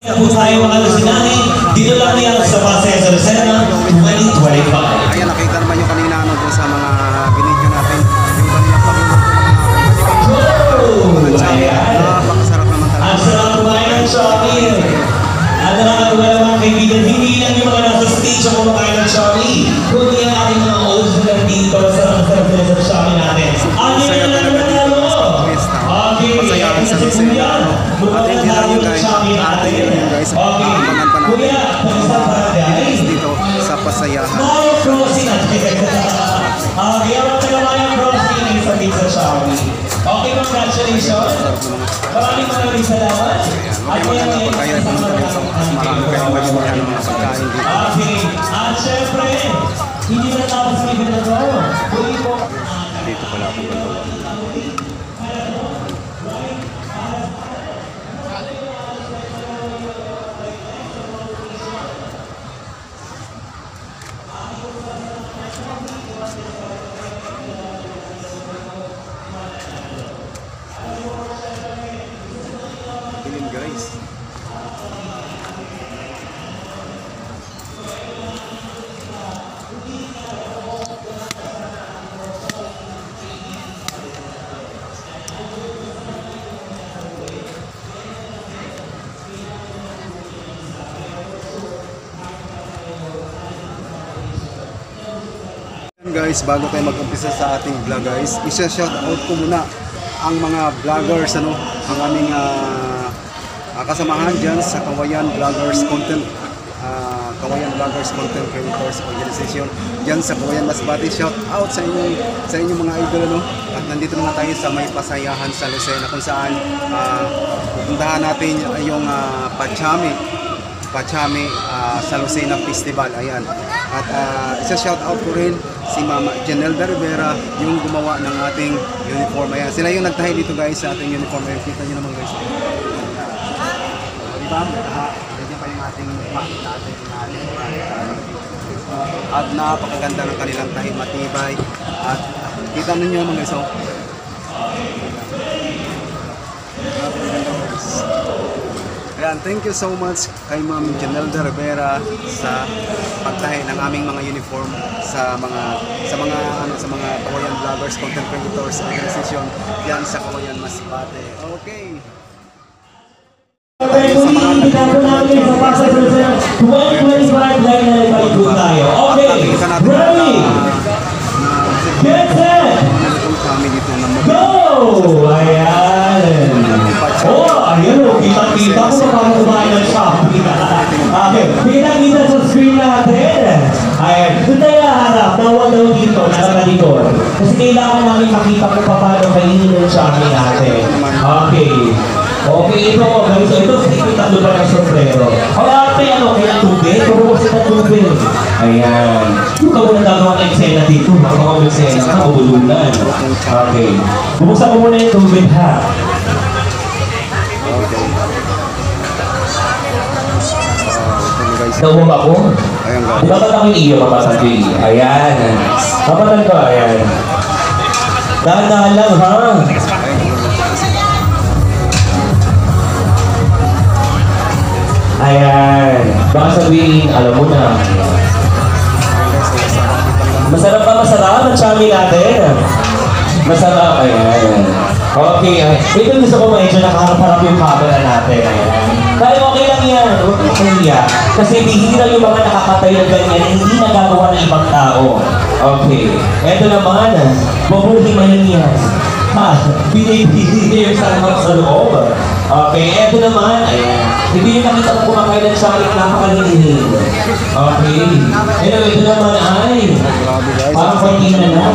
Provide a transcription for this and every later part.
Po tayo mga Lusinani, dito lang yan sa Pasay sa Lucena 2025. Ayan, nakita naman yung kanina doon sa mga binidyo natin. Yung kanina pagluluto Ayan. napakasarap naman talaga. Ang sarap kumain ng Shopee. At nakakatuwa naman kaibigan, hindi lang yung mga nasa stage ang kumakain ng Shopee, kundi ang ating mga olds na dito sa sarap nila sa Shopee natin. Ang yun na naman mo! Okay, Masayahan sa Lucena. At hindi lang yung guys, okay, abangan pa natin kuya, guys dito sa Pasayahan. Smile crossing at okay, ang mga crossing sa Pizza Shopee. Okay, congratulations. Maraming salamat. Maganda na pag kayo ay pumunta dito. Mas marami kayong malimuyan ng mga pagkain dito. Okay, at syempre, hindi na tapos may ganito. Dito pala akong gagawa. Dilim guys. Guys, bago tayo mag-umpisa sa ating vlog guys, isa-shout out ko muna ang mga vloggers, ang aming kasamahan dyan sa Kawayan Vloggers Content Creators Organization dyan sa Kawayan Masbate. Shout out sa inyong mga idol, at nandito naman tayo sa may Pasayahan sa Lucena, kung saan pupuntahan natin yung Pachame sa Lucena Festival. Ayan. At isa shout out ko rin si Mama Janelda Rivera, yung gumawa ng ating uniform. Ayan. Sila yung nagtahi dito guys sa ating uniform. Ayan. Kita nyo naman guys. Diba? Ganyan pa yung ating at napakaganda ng kanilang tahi, matibay. At kita nyo naman guys. Ayan, thank you so much kay Ma'am Janelda Rivera sa pagtahi ng aming mga uniform sa mga Kawayan Vloggers Content Creators Organization diyan sa Kawayan Masbate. Okay. Okay, ready? Get set! Go! Ayan! Oh, ayun o, kita-kita ko paano kumain ng Shopee. Okay, kita-kita sa screen natin. Ayan, doon tayo harap, bawal daw dito, nasa likod. Kasi kailangan namin makita kung paano kainin ng Shopee natin. Okay. Okay, ito secret ang lupa ng sombrero. O ate, kaya tubig? Pagbubusin ng tubig. Ayan. Yung ka muna gagawa ng eksena dito, makakawag eksena ka, ubulunan. Okay. Bubuksan ko muna yung tubig, ha? Okay. Tawag ako? Ayan guys. Dapat ako yung iyo, papatan ko yung iyo. Ayan. Papatan ko, ayan. Dahan-dahan lang, ha? Ayan. Baka sabihin, alam mo na. Masarap ba? Masarap ang chami natin. Masarap. Ayan. Okay. Ito gusto ko medyo nakaharap-harap yung camera natin. Ayan. Kaya okay lang yan. Huwag mo kaya. Kasi bihira yung mga nakakatay na ganyan, hindi nagagawa ng ibang tao. Okay. Ito naman. Bubuhimayin yan. Ha? Pinipili kayo sa loob. Okay. Ito naman. Ayan. Hindi nyo nakita ko kumakain ng Shopee, napakalinig. Okay. Ito naman ay parang pagkina na.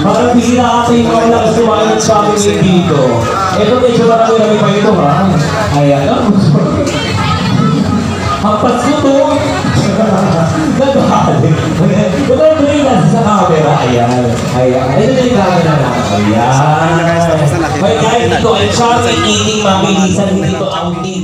Parang bihira kasi yung mga lakas kumain ng Shopee dito. Ito medyo marami-rami pa ito, ha? Ayan. Hampas ko to. Nagahalik. Ito yung tuloy sa camera. Ayan. Ayan. Ito na yung camera na. Ayan. Kaya kahit ito ay Shopee, eating mabilisan, hindi ito outing.